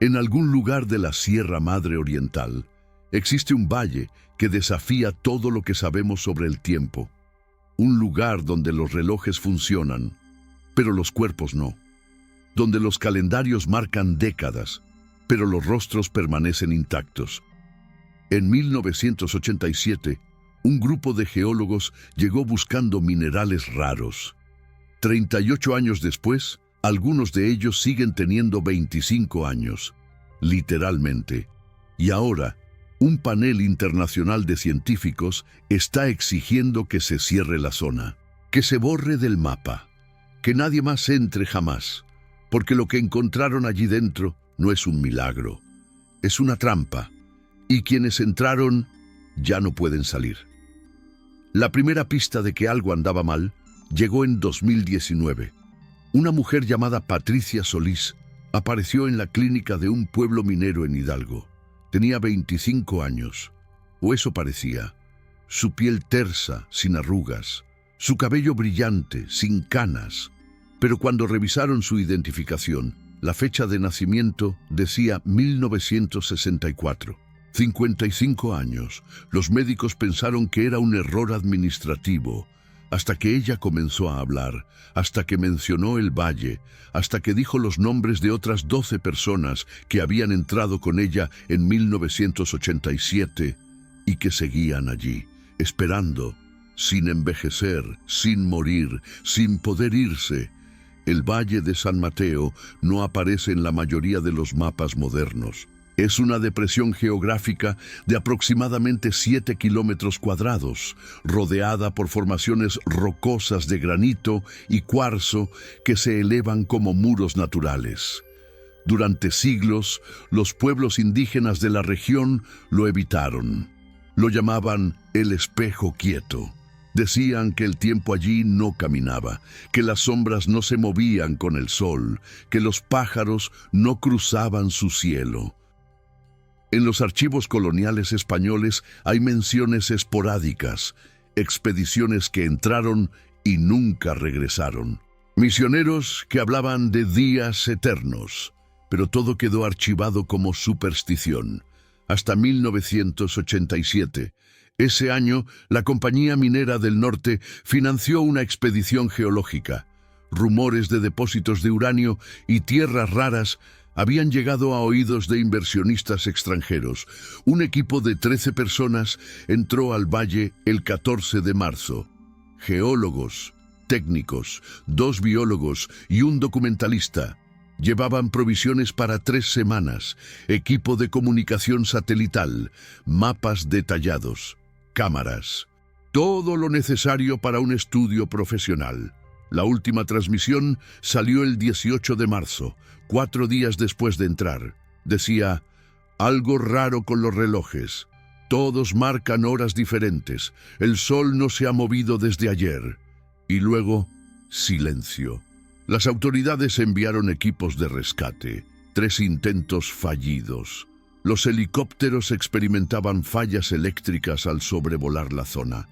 En algún lugar de la Sierra Madre Oriental existe un valle que desafía todo lo que sabemos sobre el tiempo. Un lugar donde los relojes funcionan, pero los cuerpos no. Donde los calendarios marcan décadas, pero los rostros permanecen intactos. En 1987, un grupo de geólogos llegó buscando minerales raros. 38 años después, algunos de ellos siguen teniendo 25 años, literalmente. Y ahora, un panel internacional de científicos está exigiendo que se cierre la zona, que se borre del mapa, que nadie más entre jamás, porque lo que encontraron allí dentro no es un milagro, es una trampa, y quienes entraron ya no pueden salir. La primera pista de que algo andaba mal llegó en 2019. Una mujer llamada Patricia Solís apareció en la clínica de un pueblo minero en Hidalgo. Tenía 25 años, o eso parecía. Su piel tersa, sin arrugas, su cabello brillante, sin canas. Pero cuando revisaron su identificación, la fecha de nacimiento decía 1964. 55 años. Los médicos pensaron que era un error administrativo, hasta que ella comenzó a hablar, hasta que mencionó el valle, hasta que dijo los nombres de otras 12 personas que habían entrado con ella en 1987 y que seguían allí, esperando, sin envejecer, sin morir, sin poder irse. El Valle de San Mateo no aparece en la mayoría de los mapas modernos. Es una depresión geográfica de aproximadamente 7 kilómetros cuadrados, rodeada por formaciones rocosas de granito y cuarzo que se elevan como muros naturales. Durante siglos, los pueblos indígenas de la región lo evitaron. Lo llamaban el espejo quieto. Decían que el tiempo allí no caminaba, que las sombras no se movían con el sol, que los pájaros no cruzaban su cielo. En los archivos coloniales españoles hay menciones esporádicas, expediciones que entraron y nunca regresaron. Misioneros que hablaban de días eternos, pero todo quedó archivado como superstición. Hasta 1987. Ese año, la Compañía Minera del Norte financió una expedición geológica. Rumores de depósitos de uranio y tierras raras habían llegado a oídos de inversionistas extranjeros. Un equipo de 13 personas entró al valle el 14 de marzo. Geólogos, técnicos, 2 biólogos y un documentalista. Llevaban provisiones para 3 semanas, equipo de comunicación satelital, mapas detallados, cámaras. Todo lo necesario para un estudio profesional. La última transmisión salió el 18 de marzo, 4 días después de entrar. Decía, algo raro con los relojes. Todos marcan horas diferentes. El sol no se ha movido desde ayer. Y luego, silencio. Las autoridades enviaron equipos de rescate. 3 intentos fallidos. Los helicópteros experimentaban fallas eléctricas al sobrevolar la zona.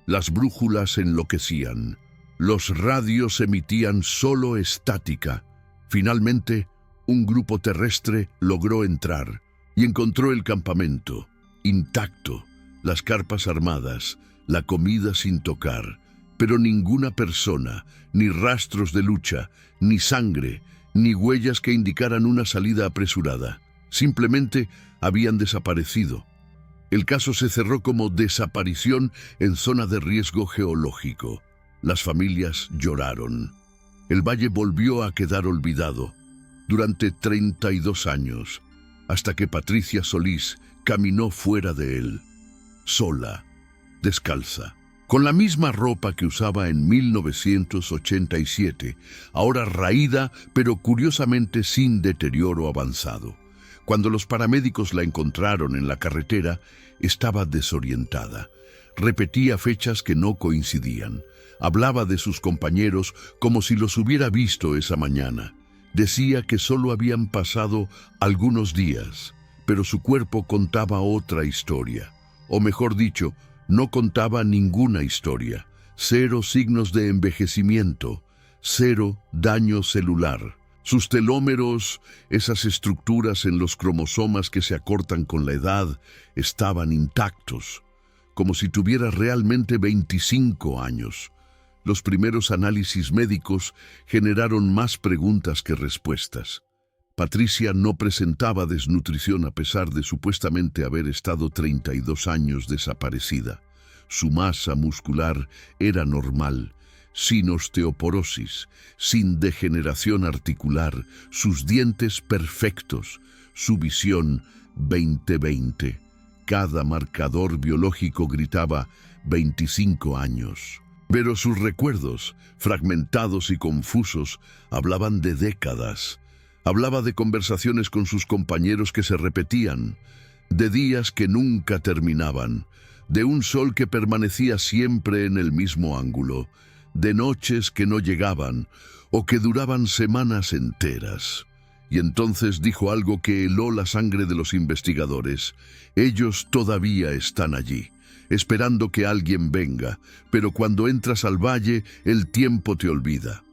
Las brújulas enloquecían. Los radios emitían solo estática. Finalmente, un grupo terrestre logró entrar y encontró el campamento, intacto, las carpas armadas, la comida sin tocar, pero ninguna persona, ni rastros de lucha, ni sangre, ni huellas que indicaran una salida apresurada. Simplemente habían desaparecido. El caso se cerró como desaparición en zona de riesgo geológico. Las familias lloraron. El valle volvió a quedar olvidado durante 32 años, hasta que Patricia Solís caminó fuera de él, sola, descalza, con la misma ropa que usaba en 1987, ahora raída, pero curiosamente sin deterioro avanzado. Cuando los paramédicos la encontraron en la carretera, estaba desorientada. Repetía fechas que no coincidían. Hablaba de sus compañeros como si los hubiera visto esa mañana. Decía que solo habían pasado algunos días, pero su cuerpo contaba otra historia. O mejor dicho, no contaba ninguna historia. 0 signos de envejecimiento, 0 daño celular, Sus telómeros, esas estructuras en los cromosomas que se acortan con la edad, estaban intactos, como si tuviera realmente 25 años. Los primeros análisis médicos generaron más preguntas que respuestas. Patricia no presentaba desnutrición a pesar de supuestamente haber estado 32 años desaparecida. Su masa muscular era normal, sin osteoporosis, sin degeneración articular, sus dientes perfectos, su visión 20/20. Cada marcador biológico gritaba 25 años. Pero sus recuerdos, fragmentados y confusos, hablaban de décadas. Hablaba de conversaciones con sus compañeros que se repetían, de días que nunca terminaban, de un sol que permanecía siempre en el mismo ángulo, de noches que no llegaban o que duraban semanas enteras. Y entonces dijo algo que heló la sangre de los investigadores. Ellos todavía están allí, esperando que alguien venga, pero cuando entras al valle, el tiempo te olvida.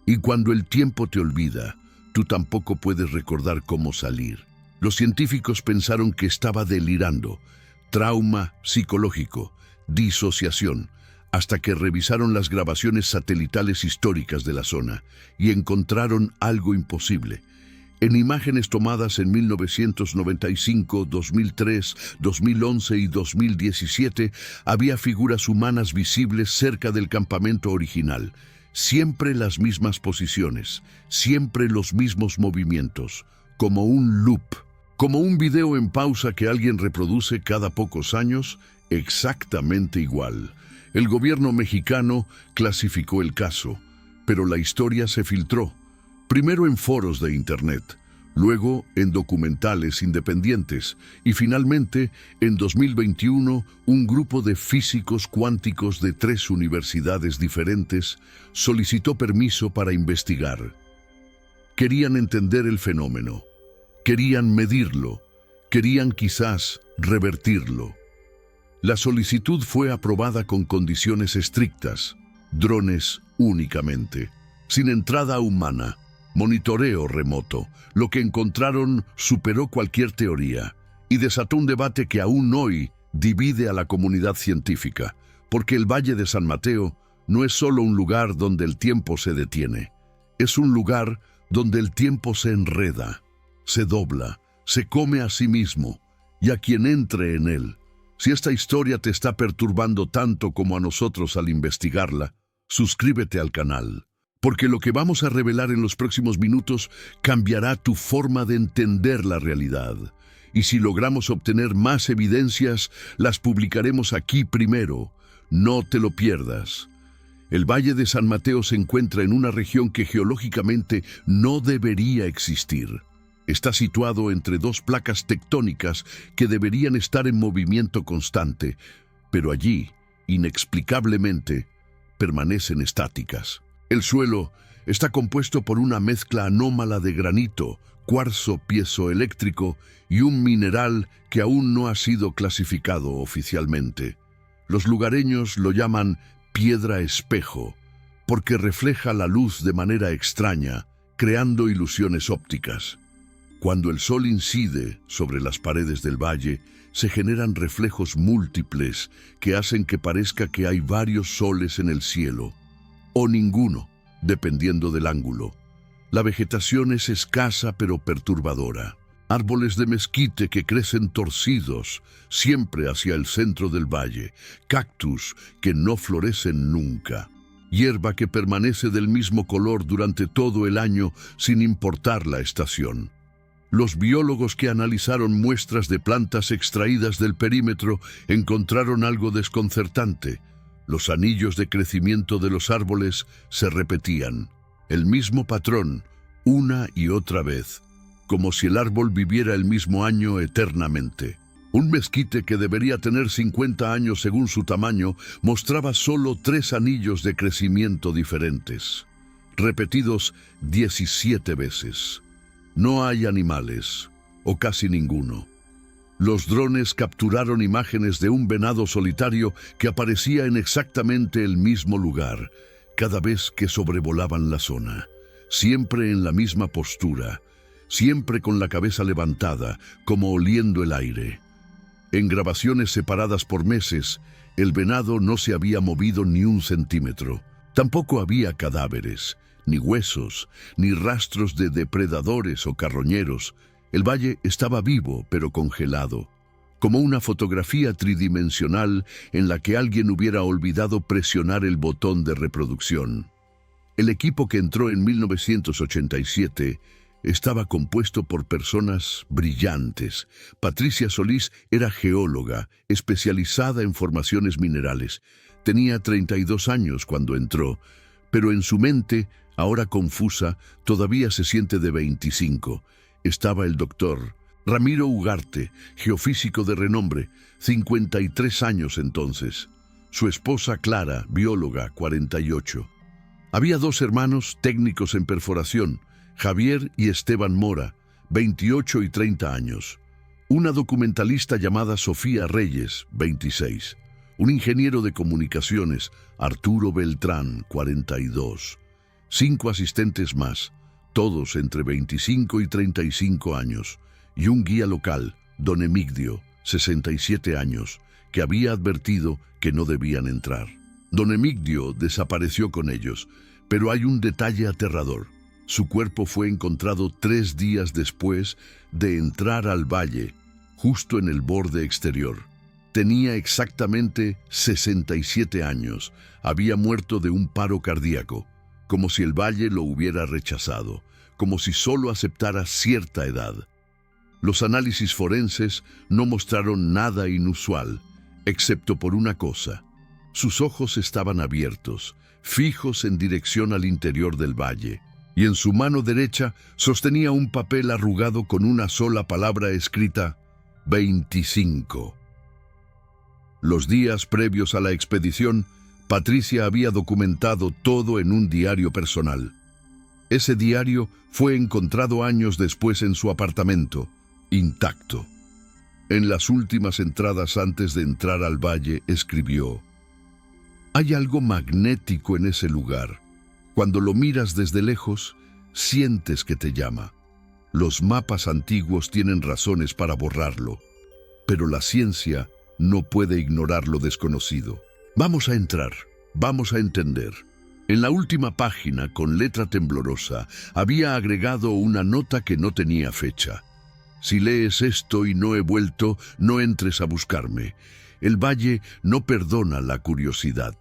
Y cuando el tiempo te olvida, tú tampoco puedes recordar cómo salir. Los científicos pensaron que estaba delirando, trauma psicológico, disociación, hasta que revisaron las grabaciones satelitales históricas de la zona y encontraron algo imposible. En imágenes tomadas en 1995, 2003, 2011 y 2017, había figuras humanas visibles cerca del campamento original. Siempre las mismas posiciones, siempre los mismos movimientos, como un loop, como un video en pausa que alguien reproduce cada pocos años, exactamente igual. El gobierno mexicano clasificó el caso, pero la historia se filtró, primero en foros de Internet, luego en documentales independientes y finalmente, en 2021, un grupo de físicos cuánticos de 3 universidades diferentes solicitó permiso para investigar. Querían entender el fenómeno, querían medirlo, querían quizás revertirlo. La solicitud fue aprobada con condiciones estrictas, drones únicamente, sin entrada humana, monitoreo remoto. Lo que encontraron superó cualquier teoría y desató un debate que aún hoy divide a la comunidad científica, porque el Valle de San Mateo no es solo un lugar donde el tiempo se detiene, es un lugar donde el tiempo se enreda, se dobla, se come a sí mismo y a quien entre en él. Si esta historia te está perturbando tanto como a nosotros al investigarla, suscríbete al canal, porque lo que vamos a revelar en los próximos minutos cambiará tu forma de entender la realidad. Y si logramos obtener más evidencias, las publicaremos aquí primero. No te lo pierdas. El Valle de San Mateo se encuentra en una región que geológicamente no debería existir. Está situado entre 2 placas tectónicas que deberían estar en movimiento constante, pero allí, inexplicablemente, permanecen estáticas. El suelo está compuesto por una mezcla anómala de granito, cuarzo piezoeléctrico y un mineral que aún no ha sido clasificado oficialmente. Los lugareños lo llaman piedra espejo, porque refleja la luz de manera extraña, creando ilusiones ópticas. Cuando el sol incide sobre las paredes del valle, se generan reflejos múltiples que hacen que parezca que hay varios soles en el cielo, o ninguno, dependiendo del ángulo. La vegetación es escasa pero perturbadora. Árboles de mezquite que crecen torcidos, siempre hacia el centro del valle, cactus que no florecen nunca, hierba que permanece del mismo color durante todo el año sin importar la estación. Los biólogos que analizaron muestras de plantas extraídas del perímetro encontraron algo desconcertante. Los anillos de crecimiento de los árboles se repetían, el mismo patrón, una y otra vez, como si el árbol viviera el mismo año eternamente. Un mezquite que debería tener 50 años según su tamaño, mostraba solo 3 anillos de crecimiento diferentes, repetidos 17 veces. No hay animales, o casi ninguno. Los drones capturaron imágenes de un venado solitario que aparecía en exactamente el mismo lugar, cada vez que sobrevolaban la zona. siempre en la misma postura, siempre con la cabeza levantada, como oliendo el aire. En grabaciones separadas por meses, el venado no se había movido ni un centímetro. Tampoco había cadáveres, ni huesos, ni rastros de depredadores o carroñeros. El valle estaba vivo, pero congelado, como una fotografía tridimensional en la que alguien hubiera olvidado presionar el botón de reproducción. El equipo que entró en 1987 estaba compuesto por personas brillantes. Patricia Solís era geóloga, especializada en formaciones minerales. Tenía 32 años cuando entró, pero en su mente, ahora confusa, todavía se siente de 25. Estaba el doctor Ramiro Ugarte, geofísico de renombre, 53 años entonces. Su esposa Clara, bióloga, 48. Había dos hermanos técnicos en perforación, Javier y Esteban Mora, 28 y 30 años. Una documentalista llamada Sofía Reyes, 26. Un ingeniero de comunicaciones, Arturo Beltrán, 42. 5 asistentes más, todos entre 25 y 35 años. Y un guía local, don Emigdio, 67 años, que había advertido que no debían entrar. Don Emigdio desapareció con ellos, pero hay un detalle aterrador. Su cuerpo fue encontrado 3 días después de entrar al valle, justo en el borde exterior. Tenía exactamente 67 años. Había muerto de un paro cardíaco, como si el valle lo hubiera rechazado, como si solo aceptara cierta edad. Los análisis forenses no mostraron nada inusual, excepto por una cosa. Sus ojos estaban abiertos, fijos en dirección al interior del valle, y en su mano derecha sostenía un papel arrugado con una sola palabra escrita: 25. Los días previos a la expedición, Patricia había documentado todo en un diario personal. Ese diario fue encontrado años después en su apartamento, intacto. En las últimas entradas antes de entrar al valle, escribió: «Hay algo magnético en ese lugar. Cuando lo miras desde lejos, sientes que te llama. Los mapas antiguos tienen razones para borrarlo, pero la ciencia no puede ignorar lo desconocido. Vamos a entrar, vamos a entender». En la última página, con letra temblorosa, había agregado una nota que no tenía fecha. «Si lees esto y no he vuelto, no entres a buscarme. El valle no perdona la curiosidad».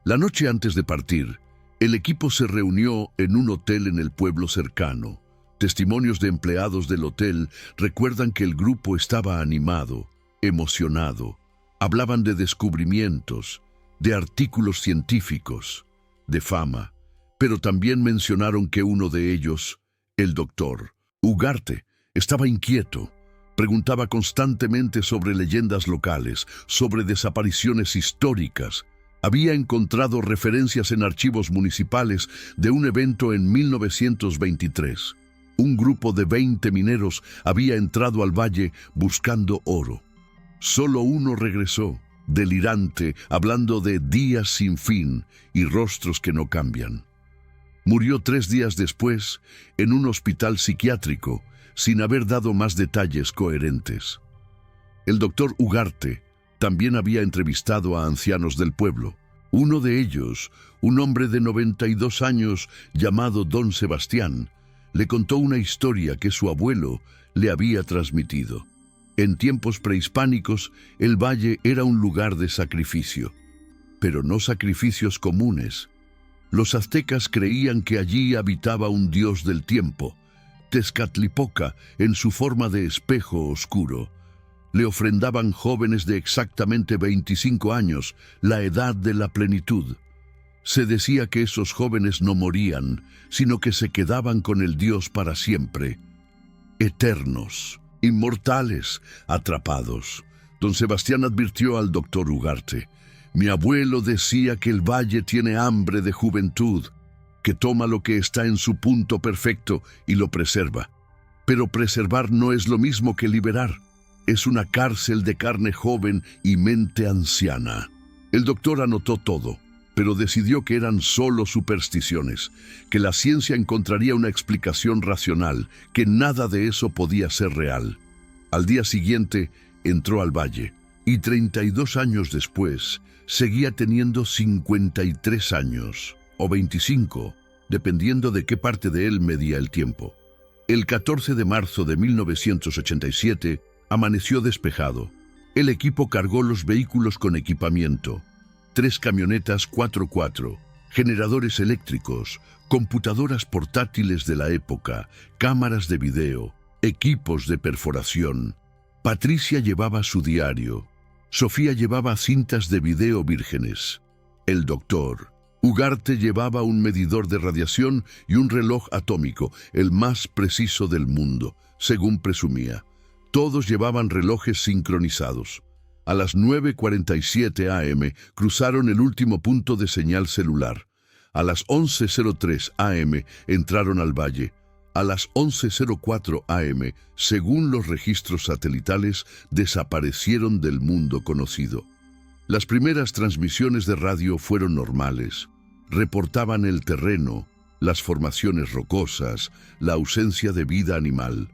La noche antes de partir, el equipo se reunió en un hotel en el pueblo cercano. Testimonios de empleados del hotel recuerdan que el grupo estaba animado, emocionado. Hablaban de descubrimientos, de artículos científicos, de fama, pero también mencionaron que uno de ellos, el doctor Ugarte, estaba inquieto. Preguntaba constantemente sobre leyendas locales, sobre desapariciones históricas. Había encontrado referencias en archivos municipales de un evento en 1923. Un grupo de 20 mineros había entrado al valle buscando oro. Solo uno regresó, delirante, hablando de días sin fin y rostros que no cambian. Murió 3 días después en un hospital psiquiátrico, sin haber dado más detalles coherentes. El doctor Ugarte también había entrevistado a ancianos del pueblo. Uno de ellos, un hombre de 92 años llamado Don Sebastián, le contó una historia que su abuelo le había transmitido. En tiempos prehispánicos, el valle era un lugar de sacrificio, pero no sacrificios comunes. Los aztecas creían que allí habitaba un dios del tiempo, Tezcatlipoca, en su forma de espejo oscuro. Le ofrendaban jóvenes de exactamente 25 años, la edad de la plenitud. Se decía que esos jóvenes no morían, sino que se quedaban con el dios para siempre. Eternos, inmortales, atrapados. Don Sebastián advirtió al doctor Ugarte: «Mi abuelo decía que el valle tiene hambre de juventud, que toma lo que está en su punto perfecto y lo preserva. Pero preservar no es lo mismo que liberar. Es una cárcel de carne joven y mente anciana». El doctor anotó todo. pero decidió que eran solo supersticiones, que la ciencia encontraría una explicación racional, que nada de eso podía ser real. Al día siguiente entró al valle, y 32 años después seguía teniendo 53 años, o 25, dependiendo de qué parte de él medía el tiempo. El 14 de marzo de 1987 amaneció despejado. El equipo cargó los vehículos con equipamiento: 3 camionetas 4x4, generadores eléctricos, computadoras portátiles de la época, cámaras de video, equipos de perforación. Patricia llevaba su diario. Sofía llevaba cintas de video vírgenes. El doctor Ugarte llevaba un medidor de radiación y un reloj atómico, el más preciso del mundo, según presumía. Todos llevaban relojes sincronizados. A las 9:47 am cruzaron el último punto de señal celular. A las 11:03 am entraron al valle. A las 11:04 am, según los registros satelitales, desaparecieron del mundo conocido. Las primeras transmisiones de radio fueron normales. Reportaban el terreno, las formaciones rocosas, la ausencia de vida animal.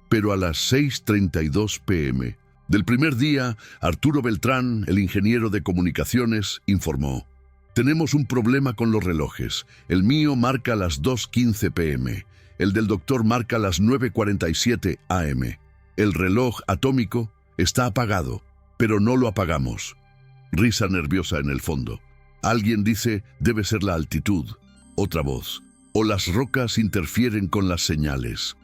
Pero a las 6:32 p.m. del primer día, Arturo Beltrán, el ingeniero de comunicaciones, informó: «Tenemos un problema con los relojes. El mío marca las 2:15 p.m. El del doctor marca las 9:47 am. El reloj atómico está apagado, pero no lo apagamos». Risa nerviosa en el fondo. Alguien dice: «Debe ser la altitud». Otra voz: «O las rocas interfieren con las señales».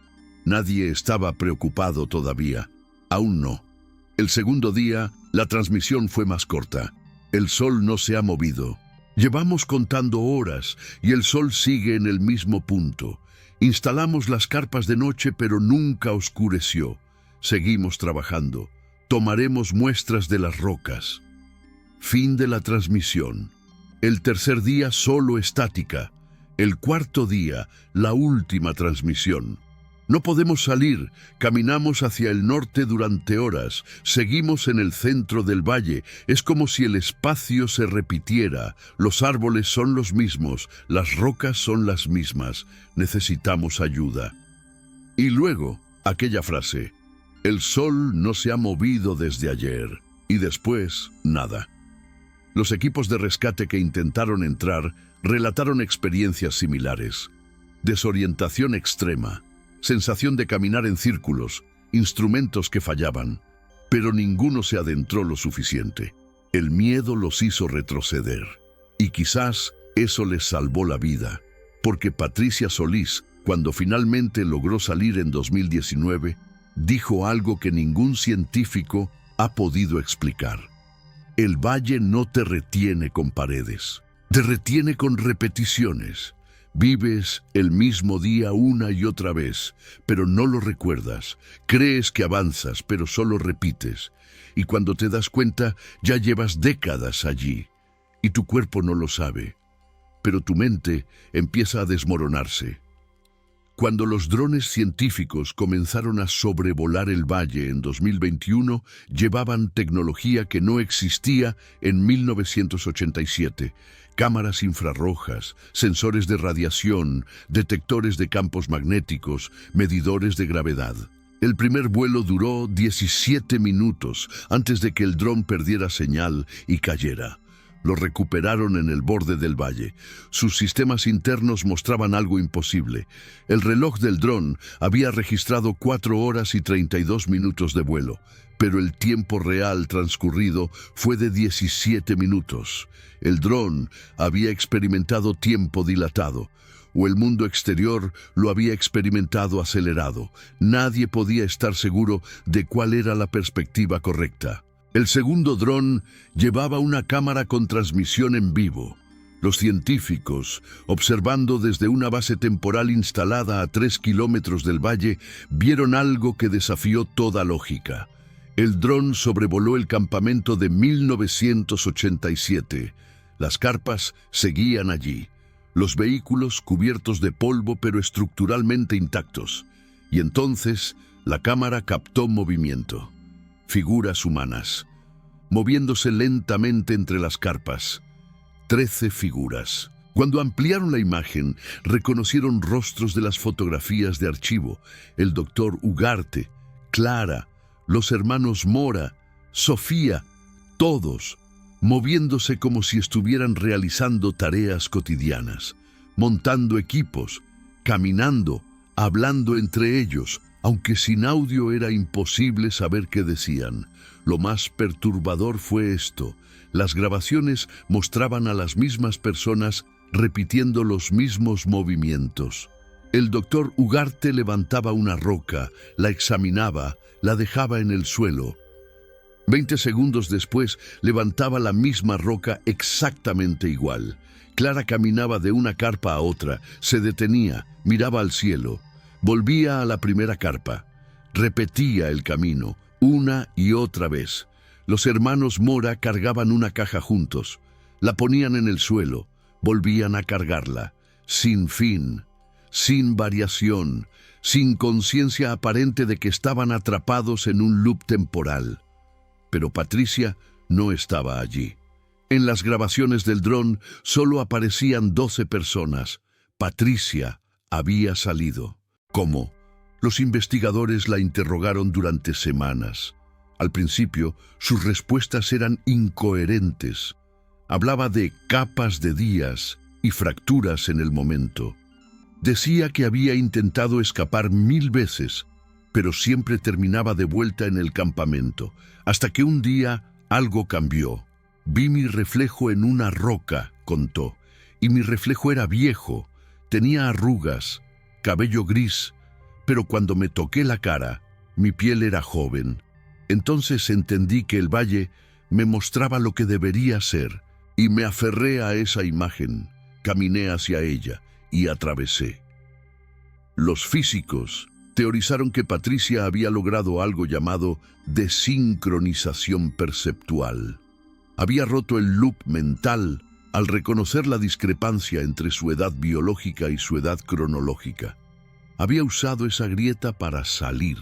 Nadie estaba preocupado todavía. Aún no. El segundo día, la transmisión fue más corta. El sol no se ha movido. Llevamos contando horas y el sol sigue en el mismo punto. Instalamos las carpas de noche, pero nunca oscureció. Seguimos trabajando. Tomaremos muestras de las rocas. Fin de la transmisión. El tercer día, solo estática. El cuarto día, la última transmisión. No podemos salir, caminamos hacia el norte durante horas, seguimos en el centro del valle, es como si el espacio se repitiera, los árboles son los mismos, las rocas son las mismas, necesitamos ayuda. Y luego, aquella frase: «El sol no se ha movido desde ayer», y después, nada. Los equipos de rescate que intentaron entrar relataron experiencias similares: desorientación extrema, sensación de caminar en círculos, instrumentos que fallaban, pero ninguno se adentró lo suficiente. El miedo los hizo retroceder, y quizás eso les salvó la vida, porque Patricia Solís, cuando finalmente logró salir en 2019, dijo algo que ningún científico ha podido explicar: «El valle no te retiene con paredes, te retiene con repeticiones. Vives el mismo día una y otra vez, pero no lo recuerdas. Crees que avanzas, pero solo repites. Y cuando te das cuenta, ya llevas décadas allí. Y tu cuerpo no lo sabe. Pero tu mente empieza a desmoronarse». Cuando los drones científicos comenzaron a sobrevolar el valle en 2021, llevaban tecnología que no existía en 1987. Cámaras infrarrojas, sensores de radiación, detectores de campos magnéticos, medidores de gravedad. El primer vuelo duró 17 minutos antes de que el dron perdiera señal y cayera. Lo recuperaron en el borde del valle. Sus sistemas internos mostraban algo imposible. El reloj del dron había registrado 4 horas y 32 minutos de vuelo, pero el tiempo real transcurrido fue de 17 minutos. El dron había experimentado tiempo dilatado, o el mundo exterior lo había experimentado acelerado. Nadie podía estar seguro de cuál era la perspectiva correcta. El segundo dron llevaba una cámara con transmisión en vivo. Los científicos, observando desde una base temporal instalada a 3 kilómetros del valle, vieron algo que desafió toda lógica. El dron sobrevoló el campamento de 1987. Las carpas seguían allí, los vehículos cubiertos de polvo pero estructuralmente intactos. Y entonces la cámara captó movimiento. Figuras humanas, moviéndose lentamente entre las carpas. 13 figuras. Cuando ampliaron la imagen, reconocieron rostros de las fotografías de archivo: el doctor Ugarte, Clara, los hermanos Mora, Sofía, todos moviéndose como si estuvieran realizando tareas cotidianas, montando equipos, caminando, hablando entre ellos, aunque sin audio era imposible saber qué decían. Lo más perturbador fue esto: las grabaciones mostraban a las mismas personas repitiendo los mismos movimientos. El doctor Ugarte levantaba una roca, la examinaba, la dejaba en el suelo. 20 segundos después levantaba la misma roca exactamente igual. Clara caminaba de una carpa a otra, se detenía, miraba al cielo, volvía a la primera carpa, repetía el camino, una y otra vez. Los hermanos Mora cargaban una caja juntos, la ponían en el suelo, volvían a cargarla, sin fin, sin variación, sin conciencia aparente de que estaban atrapados en un loop temporal. Pero Patricia no estaba allí. En las grabaciones del dron solo aparecían 12 personas. Patricia había salido. ¿Cómo? Los investigadores la interrogaron durante semanas. Al principio, sus respuestas eran incoherentes. Hablaba de capas de días y fracturas en el momento. Decía que había intentado escapar 1000 veces, pero siempre terminaba de vuelta en el campamento, hasta que un día algo cambió. Vi mi reflejo en una roca, contó, y mi reflejo era viejo, tenía arrugas, cabello gris, pero cuando me toqué la cara, mi piel era joven. Entonces entendí que el valle me mostraba lo que debería ser, y me aferré a esa imagen, caminé hacia ella y atravesé. Los físicos teorizaron que Patricia había logrado algo llamado desincronización perceptual. Había roto el loop mental al reconocer la discrepancia entre su edad biológica y su edad cronológica. Había usado esa grieta para salir,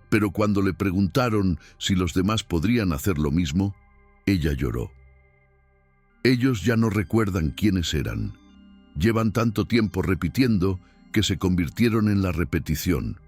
pero cuando le preguntaron si los demás podrían hacer lo mismo, ella lloró. Ellos ya no recuerdan quiénes eran. Llevan tanto tiempo repitiendo que se convirtieron en la repetición.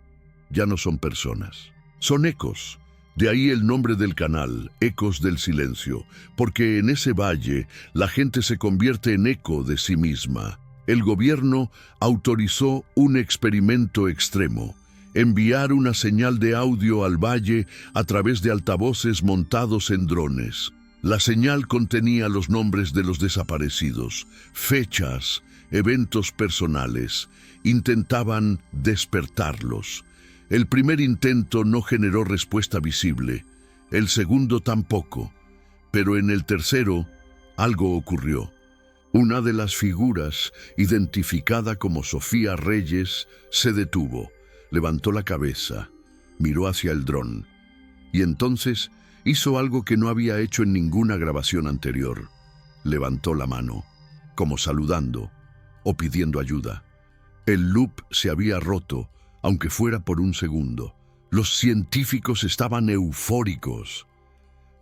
Ya no son personas. Son ecos. De ahí el nombre del canal, Ecos del Silencio, porque en ese valle la gente se convierte en eco de sí misma. El gobierno autorizó un experimento extremo: enviar una señal de audio al valle a través de altavoces montados en drones. La señal contenía los nombres de los desaparecidos, fechas, eventos personales. Intentaban despertarlos. El primer intento no generó respuesta visible, el segundo tampoco, pero en el tercero algo ocurrió. Una de las figuras, identificada como Sofía Reyes, se detuvo, levantó la cabeza, miró hacia el dron, y entonces hizo algo que no había hecho en ninguna grabación anterior. Levantó la mano, como saludando o pidiendo ayuda. El loop se había roto, aunque fuera por un segundo. Los científicos estaban eufóricos.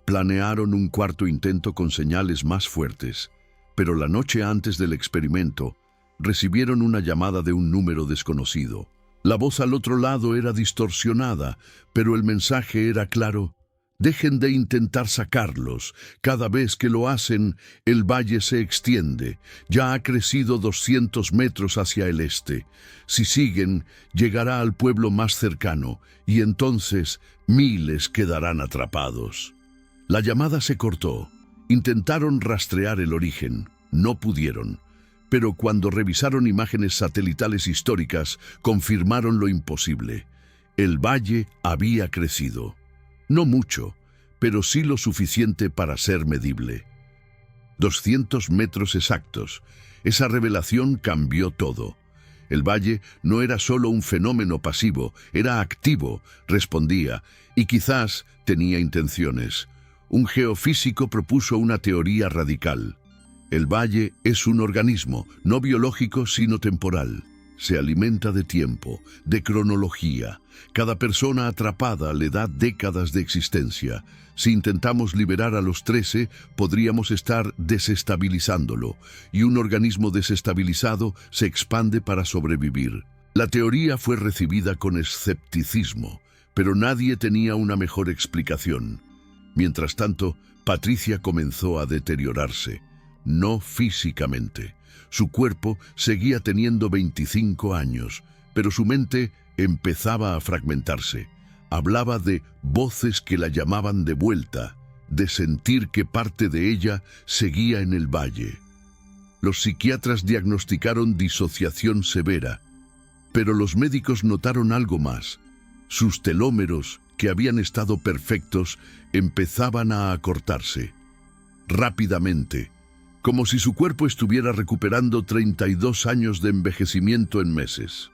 Planearon un cuarto intento con señales más fuertes, pero la noche antes del experimento recibieron una llamada de un número desconocido. La voz al otro lado era distorsionada, pero el mensaje era claro: dejen de intentar sacarlos. Cada vez que lo hacen, el valle se extiende. Ya ha crecido 200 metros hacia el este. Si siguen, llegará al pueblo más cercano, y entonces miles quedarán atrapados. La llamada se cortó. Intentaron rastrear el origen. No pudieron. Pero cuando revisaron imágenes satelitales históricas, confirmaron lo imposible. El valle había crecido. No mucho, pero sí lo suficiente para ser medible. 200 metros exactos. Esa revelación cambió todo. El valle no era solo un fenómeno pasivo, era activo, respondía, y quizás tenía intenciones. Un geofísico propuso una teoría radical. El valle es un organismo, no biológico sino temporal. Se alimenta de tiempo, de cronología. Cada persona atrapada le da décadas de existencia. Si intentamos liberar a los 13, podríamos estar desestabilizándolo, y un organismo desestabilizado se expande para sobrevivir. La teoría fue recibida con escepticismo, pero nadie tenía una mejor explicación. Mientras tanto, Patricia comenzó a deteriorarse, no físicamente. Su cuerpo seguía teniendo 25 años, pero su mente empezaba a fragmentarse. Hablaba de voces que la llamaban de vuelta, de sentir que parte de ella seguía en el valle. Los psiquiatras diagnosticaron disociación severa, pero los médicos notaron algo más. Sus telómeros, que habían estado perfectos, empezaban a acortarse. Rápidamente, como si su cuerpo estuviera recuperando 32 años de envejecimiento en meses.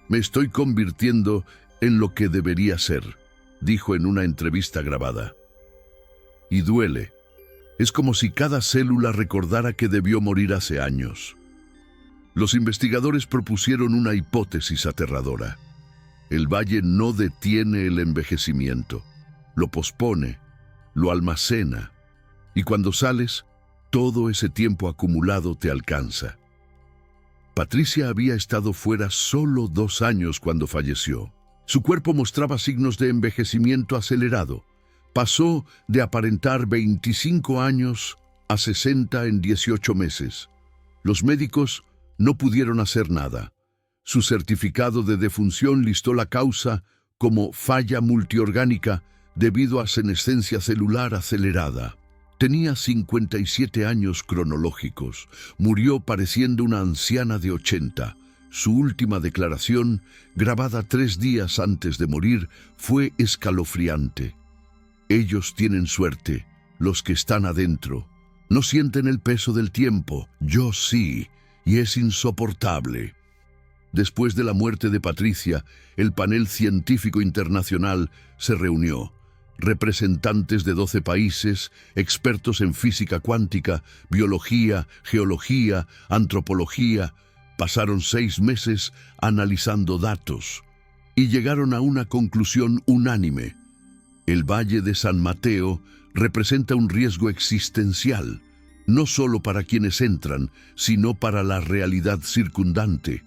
«Me estoy convirtiendo en lo que debería ser», dijo en una entrevista grabada. Y duele. Es como si cada célula recordara que debió morir hace años. Los investigadores propusieron una hipótesis aterradora. El valle no detiene el envejecimiento, lo pospone, lo almacena, y cuando sales, todo ese tiempo acumulado te alcanza. Patricia había estado fuera solo 2 años cuando falleció. Su cuerpo mostraba signos de envejecimiento acelerado. Pasó de aparentar 25 años a 60 en 18 meses. Los médicos no pudieron hacer nada. Su certificado de defunción listó la causa como falla multiorgánica debido a senescencia celular acelerada. Tenía 57 años cronológicos. Murió pareciendo una anciana de 80. Su última declaración, grabada 3 días antes de morir, fue escalofriante. Ellos tienen suerte, los que están adentro. No sienten el peso del tiempo, yo sí, y es insoportable. Después de la muerte de Patricia, el panel científico internacional se reunió. Representantes de 12 países, expertos en física cuántica, biología, geología, antropología, pasaron 6 meses analizando datos y llegaron a una conclusión unánime. El Valle de San Mateo representa un riesgo existencial, no solo para quienes entran, sino para la realidad circundante.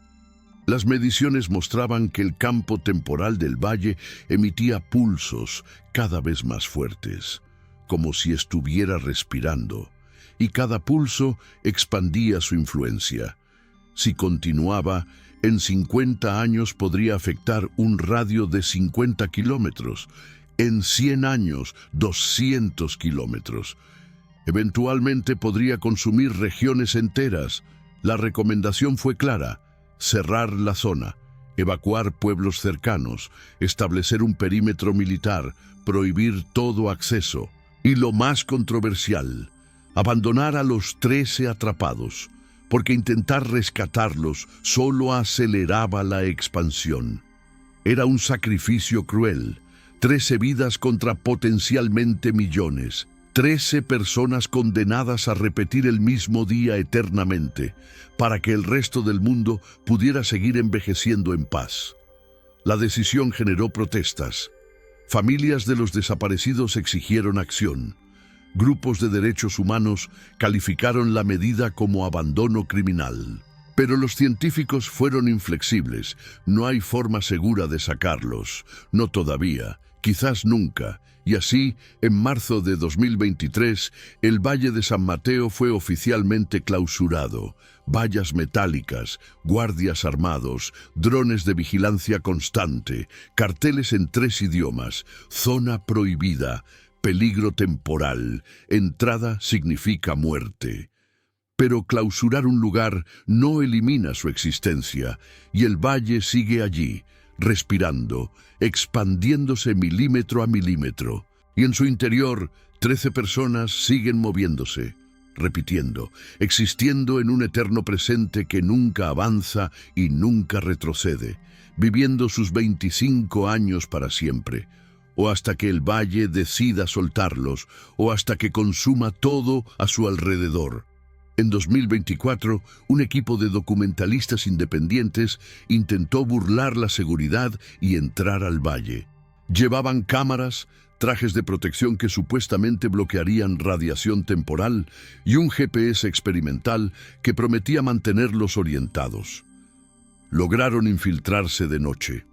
Las mediciones mostraban que el campo temporal del valle emitía pulsos cada vez más fuertes, como si estuviera respirando, y cada pulso expandía su influencia. Si continuaba, en 50 años podría afectar un radio de 50 kilómetros, en 100 años 200 kilómetros. Eventualmente podría consumir regiones enteras. La recomendación fue clara: cerrar la zona, evacuar pueblos cercanos, establecer un perímetro militar, prohibir todo acceso. Y lo más controversial, abandonar a los 13 atrapados, porque intentar rescatarlos solo aceleraba la expansión. Era un sacrificio cruel, 13 vidas contra potencialmente millones. 13 personas condenadas a repetir el mismo día eternamente, para que el resto del mundo pudiera seguir envejeciendo en paz. La decisión generó protestas. Familias de los desaparecidos exigieron acción. Grupos de derechos humanos calificaron la medida como abandono criminal. Pero los científicos fueron inflexibles. No hay forma segura de sacarlos. No todavía, quizás nunca. Y así, en marzo de 2023, el Valle de San Mateo fue oficialmente clausurado. Vallas metálicas, guardias armados, drones de vigilancia constante, carteles en 3 idiomas, zona prohibida, peligro temporal, entrada significa muerte. Pero clausurar un lugar no elimina su existencia, y el valle sigue allí, respirando, expandiéndose milímetro a milímetro, y en su interior 13 personas siguen moviéndose, repitiendo, existiendo en un eterno presente que nunca avanza y nunca retrocede, viviendo sus 25 años para siempre, o hasta que el valle decida soltarlos, o hasta que consuma todo a su alrededor. En 2024, un equipo de documentalistas independientes intentó burlar la seguridad y entrar al valle. Llevaban cámaras, trajes de protección que supuestamente bloquearían radiación temporal y un GPS experimental que prometía mantenerlos orientados. Lograron infiltrarse de noche.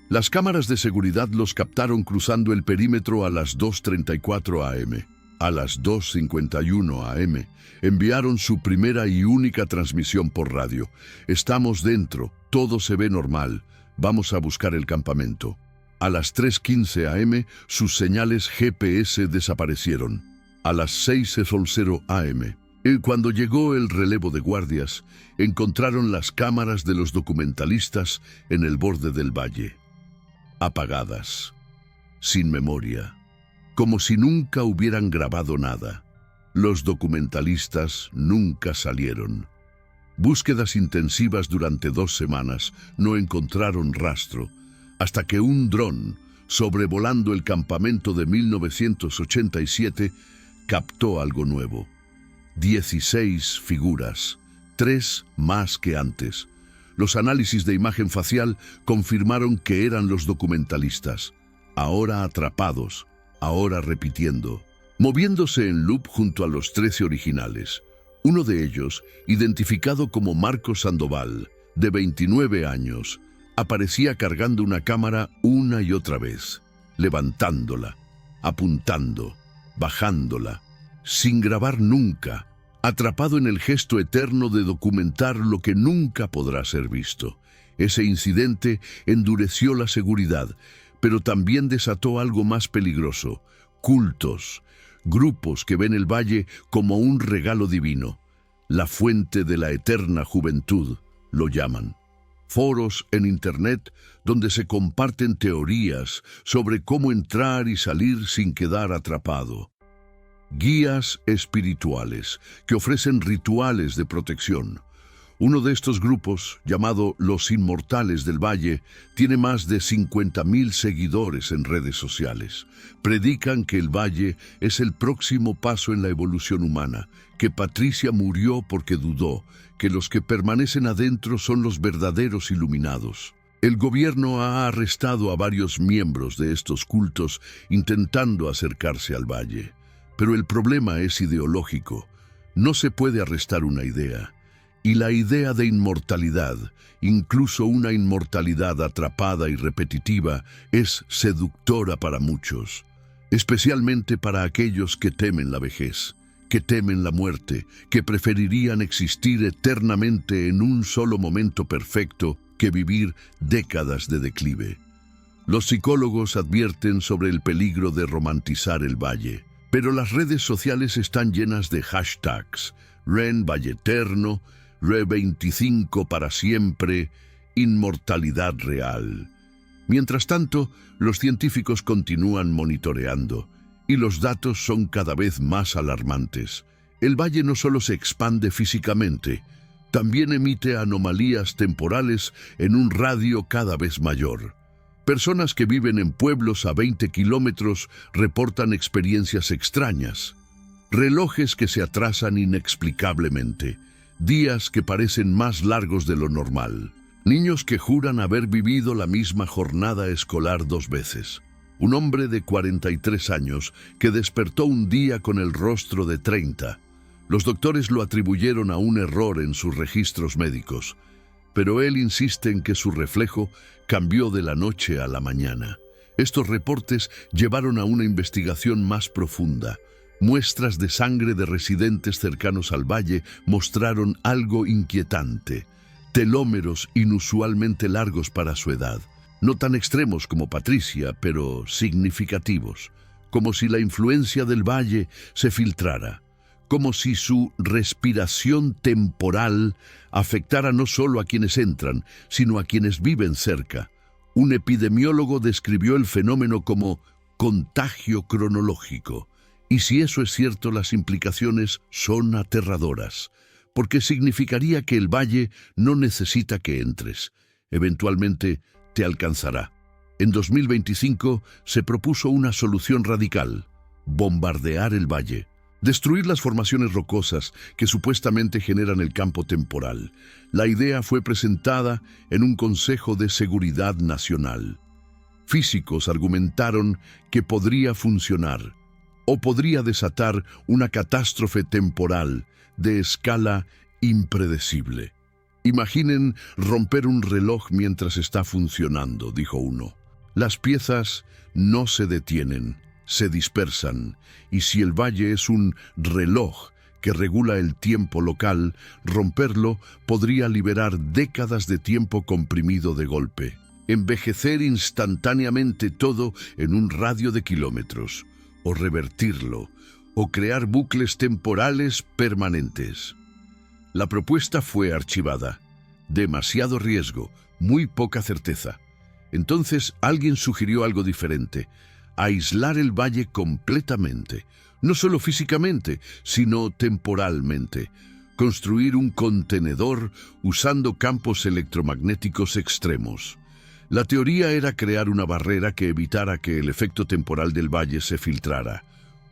Las cámaras de seguridad los captaron cruzando el perímetro a las 2:34 am. A las 2:51 am, enviaron su primera y única transmisión por radio. Estamos dentro, todo se ve normal, vamos a buscar el campamento. A las 3:15 am, sus señales GPS desaparecieron. A las 6:00 am, cuando llegó el relevo de guardias, encontraron las cámaras de los documentalistas en el borde del valle. Apagadas, sin memoria, como si nunca hubieran grabado nada. Los documentalistas nunca salieron. Búsquedas intensivas durante 2 semanas no encontraron rastro, hasta que un dron, sobrevolando el campamento de 1987, captó algo nuevo. 16 figuras, 3 más que antes. Los análisis de imagen facial confirmaron que eran los documentalistas, ahora atrapados, ahora repitiendo, moviéndose en loop junto a los 13 originales. Uno de ellos, identificado como Marcos Sandoval, de 29 años, aparecía cargando una cámara una y otra vez, levantándola, apuntando, bajándola, sin grabar nunca, atrapado en el gesto eterno de documentar lo que nunca podrá ser visto. Ese incidente endureció la seguridad, pero también desató algo más peligroso: cultos, grupos que ven el valle como un regalo divino. La fuente de la eterna juventud, lo llaman. Foros en Internet donde se comparten teorías sobre cómo entrar y salir sin quedar atrapado. Guías espirituales que ofrecen rituales de protección. Uno de estos grupos, llamado Los Inmortales del Valle, tiene más de 50,000 seguidores en redes sociales. Predican que el valle es el próximo paso en la evolución humana, que Patricia murió porque dudó, que los que permanecen adentro son los verdaderos iluminados. El gobierno ha arrestado a varios miembros de estos cultos intentando acercarse al valle. Pero el problema es ideológico. No se puede arrestar una idea. Y la idea de inmortalidad, incluso una inmortalidad atrapada y repetitiva, es seductora para muchos, especialmente para aquellos que temen la vejez, que temen la muerte, que preferirían existir eternamente en un solo momento perfecto que vivir décadas de declive. Los psicólogos advierten sobre el peligro de romantizar el valle, pero las redes sociales están llenas de hashtags: Ren Valle Eterno, Re25 para siempre, inmortalidad real. Mientras tanto, los científicos continúan monitoreando, y los datos son cada vez más alarmantes. El valle no solo se expande físicamente, también emite anomalías temporales en un radio cada vez mayor. Personas que viven en pueblos a 20 kilómetros reportan experiencias extrañas. Relojes que se atrasan inexplicablemente. Días que parecen más largos de lo normal. Niños que juran haber vivido la misma jornada escolar 2 veces. Un hombre de 43 años que despertó un día con el rostro de 30. Los doctores lo atribuyeron a un error en sus registros médicos, pero él insiste en que su reflejo cambió de la noche a la mañana. Estos reportes llevaron a una investigación más profunda. Muestras de sangre de residentes cercanos al valle mostraron algo inquietante: telómeros inusualmente largos para su edad. No tan extremos como Patricia, pero significativos. Como si la influencia del valle se filtrara. Como si su respiración temporal afectara no solo a quienes entran, sino a quienes viven cerca. Un epidemiólogo describió el fenómeno como contagio cronológico. Y si eso es cierto, las implicaciones son aterradoras, porque significaría que el valle no necesita que entres. Eventualmente te alcanzará. En 2025 se propuso una solución radical: bombardear el valle. Destruir las formaciones rocosas que supuestamente generan el campo temporal. La idea fue presentada en un Consejo de Seguridad Nacional. Físicos argumentaron que podría funcionar o podría desatar una catástrofe temporal de escala impredecible. Imaginen romper un reloj mientras está funcionando, dijo uno. Las piezas no se detienen, se dispersan, y si el valle es un reloj que regula el tiempo local, romperlo podría liberar décadas de tiempo comprimido de golpe, envejecer instantáneamente todo en un radio de kilómetros, o revertirlo, o crear bucles temporales permanentes. La propuesta fue archivada. Demasiado riesgo, muy poca certeza. Entonces alguien sugirió algo diferente: aislar el valle completamente, no solo físicamente, sino temporalmente. Construir un contenedor usando campos electromagnéticos extremos. La teoría era crear una barrera que evitara que el efecto temporal del valle se filtrara.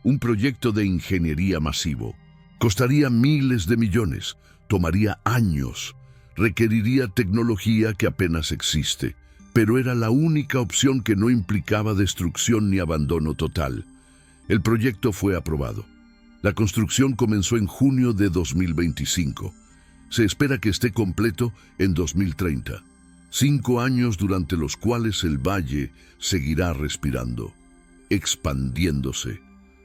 Un proyecto de ingeniería masivo. Costaría miles de millones, tomaría años, requeriría tecnología que apenas existe. Pero era la única opción que no implicaba destrucción ni abandono total. El proyecto fue aprobado. La construcción comenzó en junio de 2025. Se espera que esté completo en 2030. 5 años durante los cuales el valle seguirá respirando, expandiéndose,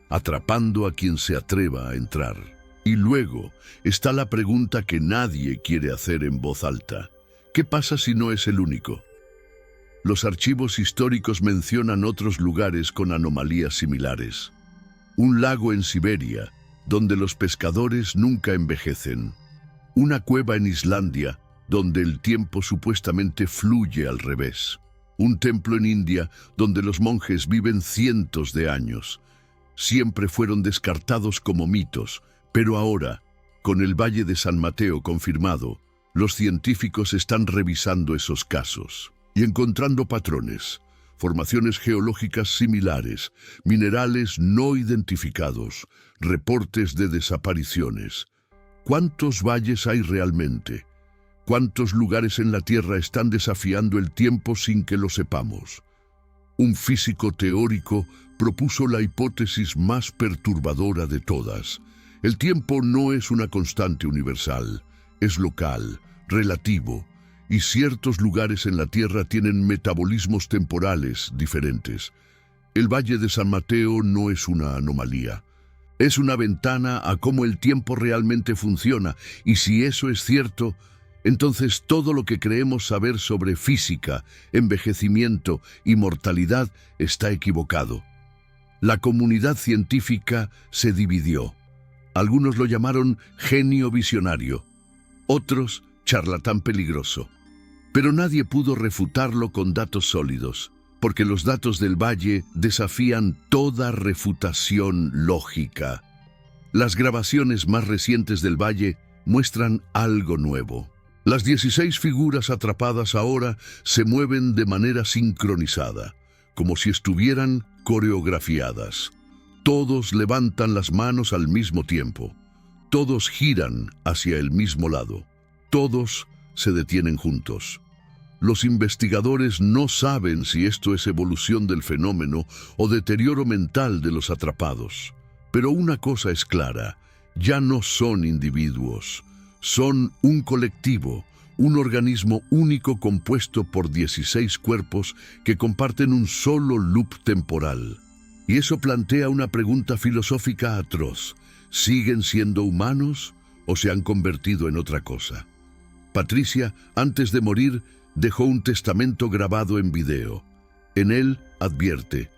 atrapando a quien se atreva a entrar. Y luego está la pregunta que nadie quiere hacer en voz alta. ¿Qué pasa si no es el único? Los archivos históricos mencionan otros lugares con anomalías similares. Un lago en Siberia, donde los pescadores nunca envejecen. Una cueva en Islandia, donde el tiempo supuestamente fluye al revés. Un templo en India, donde los monjes viven cientos de años. Siempre fueron descartados como mitos, pero ahora, con el Valle de San Mateo confirmado, los científicos están revisando esos casos y encontrando patrones, formaciones geológicas similares, minerales no identificados, reportes de desapariciones. ¿Cuántos valles hay realmente? ¿Cuántos lugares en la Tierra están desafiando el tiempo sin que lo sepamos? Un físico teórico propuso la hipótesis más perturbadora de todas. El tiempo no es una constante universal, es local, relativo, y ciertos lugares en la Tierra tienen metabolismos temporales diferentes. El Valle de San Mateo no es una anomalía. Es una ventana a cómo el tiempo realmente funciona, y si eso es cierto, entonces todo lo que creemos saber sobre física, envejecimiento y mortalidad está equivocado. La comunidad científica se dividió. Algunos lo llamaron genio visionario, otros charlatán peligroso. Pero nadie pudo refutarlo con datos sólidos, porque los datos del valle desafían toda refutación lógica. Las grabaciones más recientes del valle muestran algo nuevo. Las 16 figuras atrapadas ahora se mueven de manera sincronizada, como si estuvieran coreografiadas. Todos levantan las manos al mismo tiempo. Todos giran hacia el mismo lado. Todos se detienen juntos. Los investigadores no saben si esto es evolución del fenómeno o deterioro mental de los atrapados. Pero una cosa es clara: ya no son individuos. Son un colectivo, un organismo único compuesto por 16 cuerpos que comparten un solo loop temporal. Y eso plantea una pregunta filosófica atroz. ¿Siguen siendo humanos o se han convertido en otra cosa? Patricia, antes de morir, dejó un testamento grabado en video. En él advierte: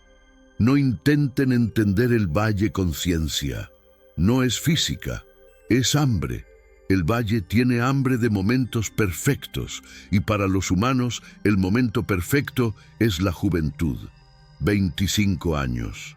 no intenten entender el valle con ciencia. No es física, es hambre. El valle tiene hambre de momentos perfectos, y para los humanos el momento perfecto es la juventud. 25 años.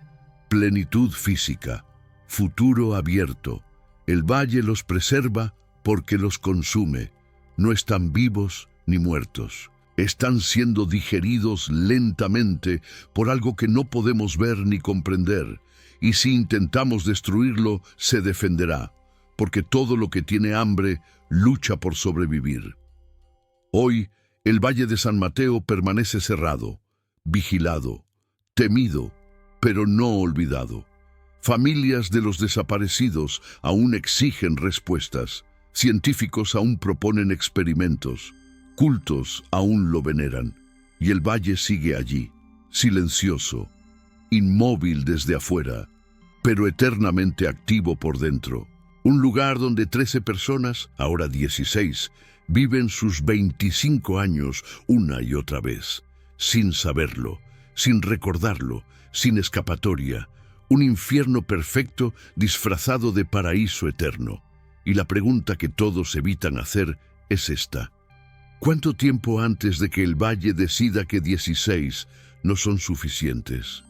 Plenitud física. Futuro abierto. El valle los preserva porque los consume. No están vivos ni muertos. Están siendo digeridos lentamente por algo que no podemos ver ni comprender, y si intentamos destruirlo, se defenderá, porque todo lo que tiene hambre lucha por sobrevivir. Hoy, el Valle de San Mateo permanece cerrado, vigilado, temido, pero no olvidado. Familias de los desaparecidos aún exigen respuestas, científicos aún proponen experimentos, cultos aún lo veneran, y el valle sigue allí, silencioso, inmóvil desde afuera, pero eternamente activo por dentro. Un lugar donde 13 personas, ahora 16, viven sus 25 años una y otra vez, sin saberlo, sin recordarlo, sin escapatoria, un infierno perfecto disfrazado de paraíso eterno. Y la pregunta que todos evitan hacer es esta: ¿cuánto tiempo antes de que el valle decida que 16 no son suficientes?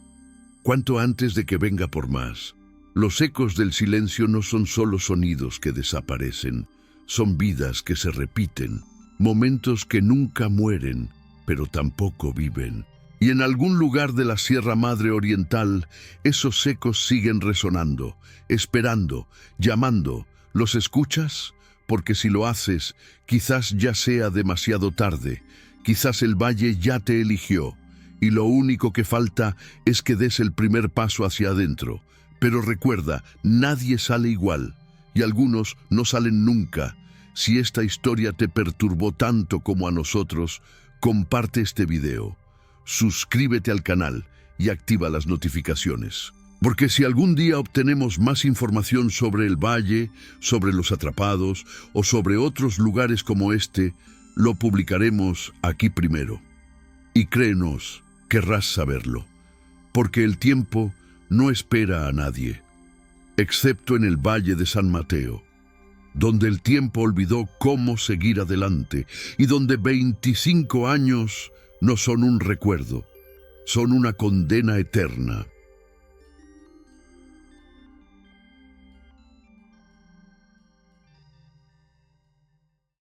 ¿Cuánto antes de que venga por más? Los ecos del silencio no son solo sonidos que desaparecen, son vidas que se repiten, momentos que nunca mueren, pero tampoco viven. Y en algún lugar de la Sierra Madre Oriental, esos ecos siguen resonando, esperando, llamando. ¿Los escuchas? Porque si lo haces, quizás ya sea demasiado tarde, quizás el valle ya te eligió, y lo único que falta es que des el primer paso hacia adentro. Pero recuerda, nadie sale igual, y algunos no salen nunca. Si esta historia te perturbó tanto como a nosotros, comparte este video, suscríbete al canal y activa las notificaciones. Porque si algún día obtenemos más información sobre el valle, sobre los atrapados o sobre otros lugares como este, lo publicaremos aquí primero. Y créenos, querrás saberlo, porque el tiempo no espera a nadie, excepto en el Valle de San Mateo, donde el tiempo olvidó cómo seguir adelante y donde 25 años no son un recuerdo, son una condena eterna.